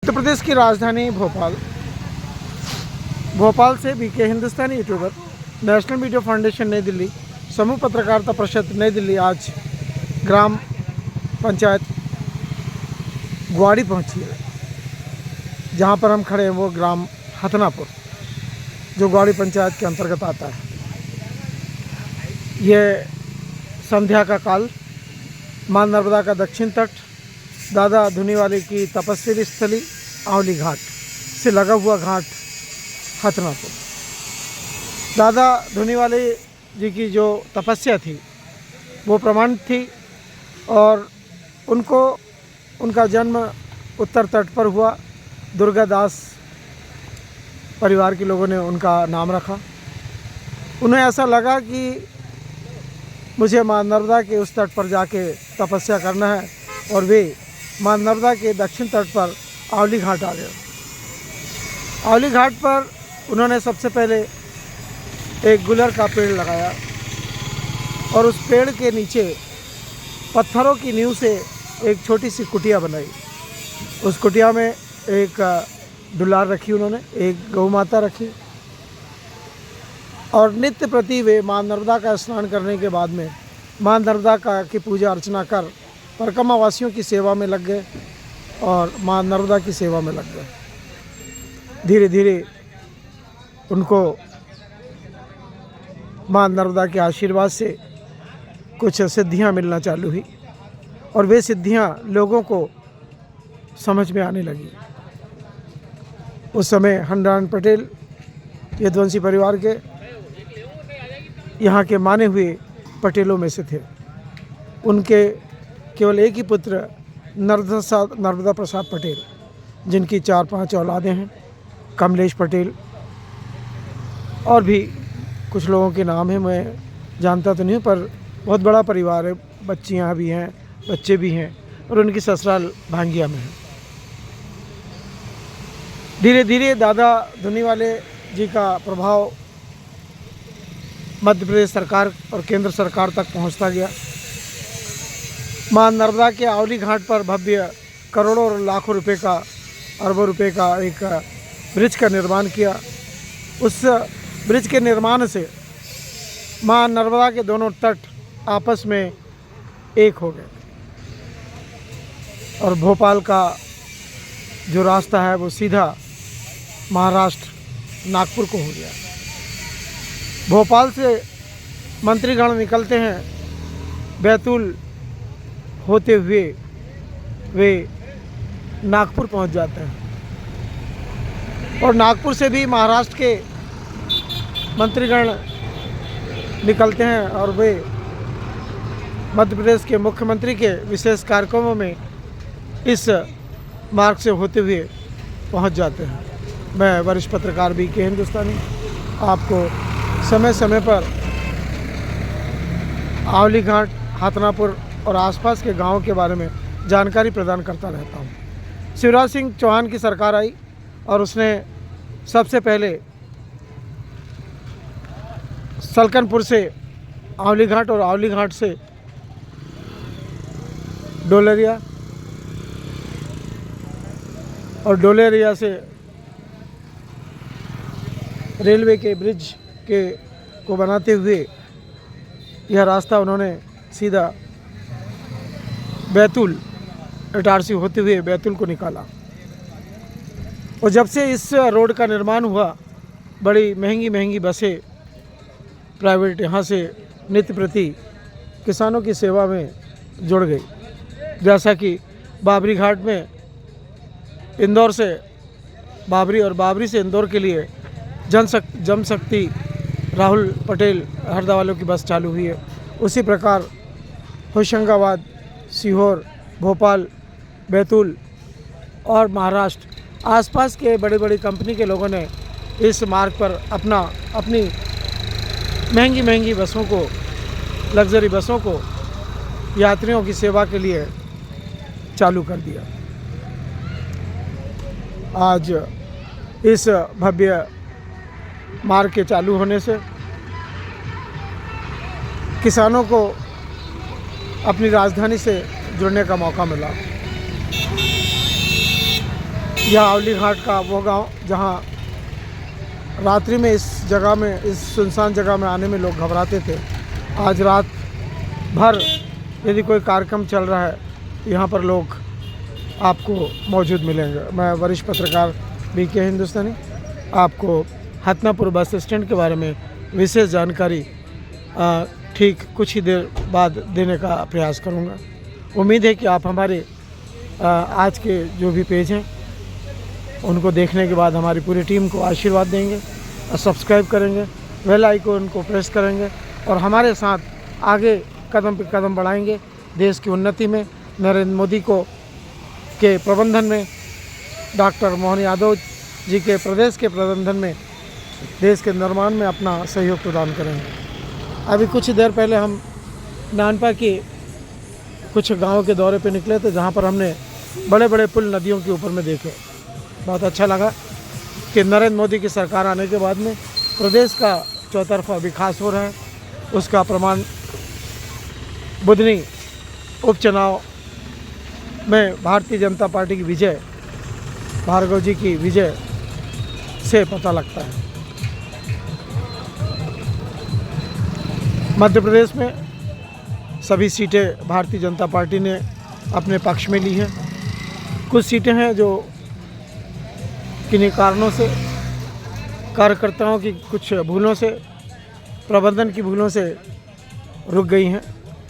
उत्तर प्रदेश की राजधानी भोपाल से बीके हिंदुस्तानी यूट्यूबर नेशनल मीडिया फाउंडेशन नई दिल्ली समूह पत्रकारिता परिषद नई दिल्ली आज ग्राम पंचायत ग्वाड़ी पहुंची है। जहां पर हम खड़े हैं वो ग्राम हथनापुर जो ग्वाड़ी पंचायत के अंतर्गत आता है। ये संध्या का काल, मां नर्मदा का दक्षिण तट, दादा धुनीवाले की तपस्वी स्थली आंवली घाट से लगा हुआ घाट हथनापुर। दादा धुनीवाले जी की जो तपस्या थी वो प्रमाणित थी और उनका जन्म उत्तर तट पर हुआ। दुर्गादास परिवार के लोगों ने उनका नाम रखा। उन्हें ऐसा लगा कि मुझे मां नर्मदा के उस तट पर जाके तपस्या करना है और वे मां नर्मदा के दक्षिण तट पर आंवली घाट आ गए। आंवली घाट पर उन्होंने सबसे पहले एक गुलर का पेड़ लगाया और उस पेड़ के नीचे पत्थरों की नींव से एक छोटी सी कुटिया बनाई। उस कुटिया में एक दुलार रखी, उन्होंने एक गौ माता रखी और नित्य प्रति वे मां नर्मदा का स्नान करने के बाद में मां नर्मदा की पूजा अर्चना कर परिक्रमा वासियों की सेवा में लग गए और मां नर्मदा की सेवा में लग गए। धीरे धीरे उनको मां नर्मदा के आशीर्वाद से कुछ सिद्धियां मिलना चालू हुई और वे सिद्धियां लोगों को समझ में आने लगी। उस समय हंडान पटेल यदुवंशी परिवार के यहाँ के माने हुए पटेलों में से थे। उनके केवल एक ही पुत्र नर्मदा प्रसाद पटेल, जिनकी 4-5 औलादें हैं, कमलेश पटेल और भी कुछ लोगों के नाम हैं, मैं जानता तो नहीं हूँ, पर बहुत बड़ा परिवार है। बच्चियाँ भी हैं, बच्चे भी हैं और उनकी ससुराल भांगिया में है। धीरे धीरे दादा धुनीवाले जी का प्रभाव मध्य प्रदेश सरकार और केंद्र सरकार तक पहुंचता गया। मां नर्मदा के आंवली घाट पर भव्य करोड़ों और लाखों रुपए का, अरबों रुपए का एक ब्रिज का निर्माण किया। उस ब्रिज के निर्माण से मां नर्मदा के दोनों तट आपस में एक हो गए और भोपाल का जो रास्ता है वो सीधा महाराष्ट्र नागपुर को हो गया। भोपाल से मंत्रीगण निकलते हैं, बैतूल होते हुए वे नागपुर पहुंच जाते हैं और नागपुर से भी महाराष्ट्र के मंत्रीगण निकलते हैं और वे मध्य प्रदेश के मुख्यमंत्री के विशेष कार्यक्रमों में इस मार्ग से होते हुए पहुंच जाते हैं। मैं वरिष्ठ पत्रकार बीके हिंदुस्तानी आपको समय समय पर आंवली घाट, हथनापुर और आसपास के गांवों के बारे में जानकारी प्रदान करता रहता हूं। शिवराज सिंह चौहान की सरकार आई और उसने सबसे पहले सलकनपुर से आंवली घाट और आंवली घाट से डोलेरिया और डोलेरिया से रेलवे के ब्रिज को बनाते हुए यह रास्ता उन्होंने सीधा बैतूल इटारसी होते हुए बैतूल को निकाला। और जब से इस रोड का निर्माण हुआ, बड़ी महंगी बसें प्राइवेट यहाँ से नित्य प्रति किसानों की सेवा में जुड़ गई। जैसा कि बाबरी घाट में इंदौर से बाबरी और बाबरी से इंदौर के लिए जनशक्ति राहुल पटेल हरदा वालों की बस चालू हुई है, उसी प्रकार होशंगाबाद, सीहोर, भोपाल, बैतूल और महाराष्ट्र आसपास के बड़ी कंपनी के लोगों ने इस मार्ग पर अपनी महंगी बसों को, लग्जरी बसों को यात्रियों की सेवा के लिए चालू कर दिया। आज इस भव्य मार्ग के चालू होने से किसानों को अपनी राजधानी से जुड़ने का मौका मिला। यह आवली घाट का वो गांव जहां रात्रि में इस जगह में, इस सुनसान जगह में आने में लोग घबराते थे। आज रात भर यदि कोई कार्यक्रम चल रहा है यहाँ पर लोग आपको मौजूद मिलेंगे। मैं वरिष्ठ पत्रकार बीके हिंदुस्तानी आपको हथनापुर बस स्टैंड के बारे में विशेष जानकारी ठीक कुछ ही देर बाद देने का प्रयास करूंगा। उम्मीद है कि आप हमारे आज के जो भी पेज हैं उनको देखने के बाद हमारी पूरी टीम को आशीर्वाद देंगे और सब्सक्राइब करेंगे, बेल आइकन को प्रेस करेंगे और हमारे साथ आगे कदम पे कदम बढ़ाएंगे देश की उन्नति में। नरेंद्र मोदी के प्रबंधन में, डॉक्टर मोहन यादव जी के प्रदेश के प्रबंधन में देश के निर्माण में अपना सहयोग प्रदान करेंगे। अभी कुछ देर पहले हम नानपा के कुछ गांव के दौरे पे निकले थे जहां पर हमने बड़े बड़े पुल नदियों के ऊपर में देखे। बहुत अच्छा लगा कि नरेंद्र मोदी की सरकार आने के बाद में प्रदेश का चौतरफा विकास हो रहा है। उसका प्रमाण बुधनी उपचुनाव में भारतीय जनता पार्टी की विजय, भार्गव जी की विजय से पता लगता है। मध्य प्रदेश में सभी सीटें भारतीय जनता पार्टी ने अपने पक्ष में ली हैं। कुछ सीटें हैं जो किन्हीं कारणों से, कार्यकर्ताओं की कुछ भूलों से, प्रबंधन की भूलों से रुक गई हैं,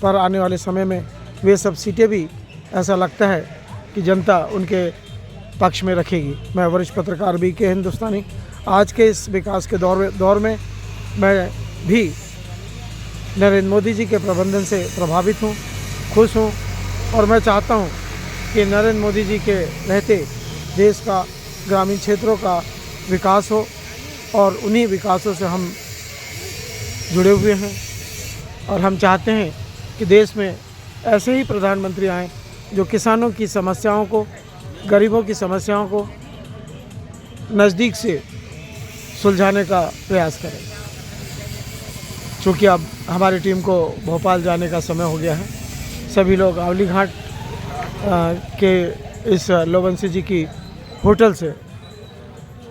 पर आने वाले समय में वे सब सीटें भी ऐसा लगता है कि जनता उनके पक्ष में रखेगी। मैं वरिष्ठ पत्रकार बीके हिंदुस्तानी आज के इस विकास के दौर में मैं भी नरेंद्र मोदी जी के प्रबंधन से प्रभावित हूँ, खुश हूँ और मैं चाहता हूँ कि नरेंद्र मोदी जी के रहते देश का, ग्रामीण क्षेत्रों का विकास हो और उन्हीं विकासों से हम जुड़े हुए हैं और हम चाहते हैं कि देश में ऐसे ही प्रधानमंत्री आएँ जो किसानों की समस्याओं को, गरीबों की समस्याओं को नज़दीक से सुलझाने का प्रयास करें। चूँकि अब हमारी टीम को भोपाल जाने का समय हो गया है, सभी लोग आवली घाट के इस लोबंसी जी की होटल से,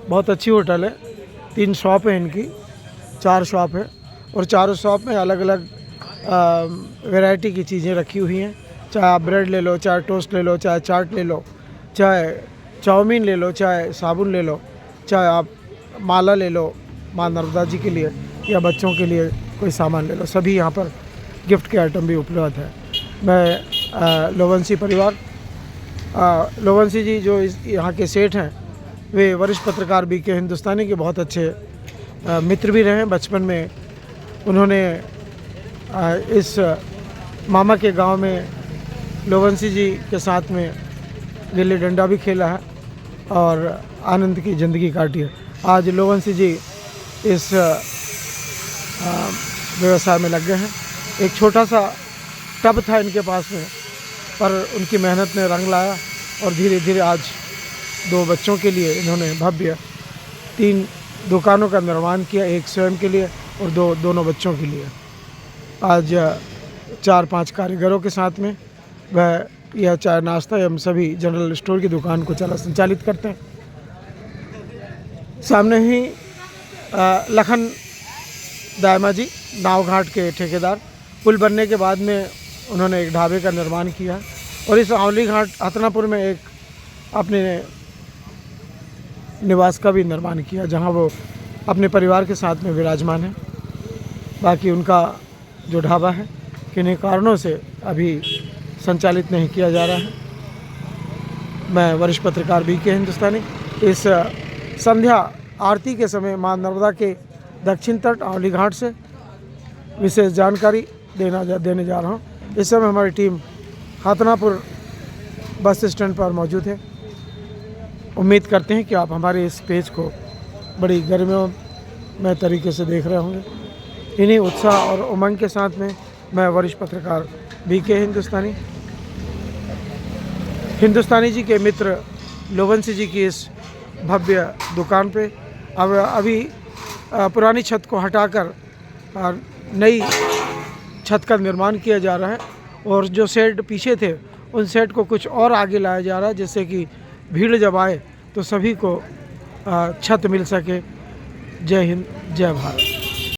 बहुत अच्छी होटल है, 3 शॉप है इनकी, 4 शॉप है और चारों शॉप में अलग अलग वैरायटी की चीज़ें रखी हुई हैं। चाहे आप ब्रेड ले लो, चाहे टोस्ट ले लो, चाहे चाट ले लो, चाहे चाउमीन ले लो, चाहे साबुन ले लो, चाहे आप माला ले लो माँ नर्मदा जी के लिए या बच्चों के लिए कोई सामान ले लो, सभी यहाँ पर गिफ्ट के आइटम भी उपलब्ध है। मैं लोबंसी परिवार, लोबंसी जी जो यहाँ के सेठ हैं वे वरिष्ठ पत्रकार बीके हिंदुस्तानी के बहुत अच्छे मित्र भी रहे हैं। बचपन में उन्होंने इस मामा के गांव में लोबंसी जी के साथ में गिल्ली डंडा भी खेला है और आनंद की ज़िंदगी काटी है। आज लोबंसी जी इस व्यवसाय में लग गए हैं। एक छोटा सा टब था इनके पास में, पर उनकी मेहनत ने रंग लाया और धीरे धीरे आज 2 बच्चों के लिए इन्होंने भव्य 3 दुकानों का निर्माण किया, एक स्वयं के लिए और दोनों बच्चों के लिए। आज 4-5 कारीगरों के साथ में वह यह चाय नाश्ता एवं सभी जनरल स्टोर की दुकान को संचालित करते हैं। सामने ही लखन दायमा जी, नाव घाट के ठेकेदार, पुल बनने के बाद में उन्होंने एक ढाबे का निर्माण किया और इस आवली घाट हथनापुर में एक अपने निवास का भी निर्माण किया जहां वो अपने परिवार के साथ में विराजमान है। बाकी उनका जो ढाबा है किन्हीं कारणों से अभी संचालित नहीं किया जा रहा है। मैं वरिष्ठ पत्रकार बीके हिंदुस्तानी इस संध्या आरती के समय मां नर्मदा के दक्षिण तट आवली घाट से विशेष जानकारी देने जा रहा हूँ। इस समय हमारी टीम हथनापुर बस स्टैंड पर मौजूद है। उम्मीद करते हैं कि आप हमारे इस पेज को बड़ी गर्मियों तरीके से देख रहे होंगे। इन्हीं उत्साह और उमंग के साथ में मैं वरिष्ठ पत्रकार बीके हिंदुस्तानी जी के मित्र लोबंसी जी की इस भव्य दुकान पे अब अभी पुरानी छत को हटाकर नई छत का निर्माण किया जा रहा है और जो शेड पीछे थे उन शेड को कुछ और आगे लाया जा रहा है, जिससे कि भीड़ जब आए तो सभी को छत मिल सके। जय हिंद, जय भारत।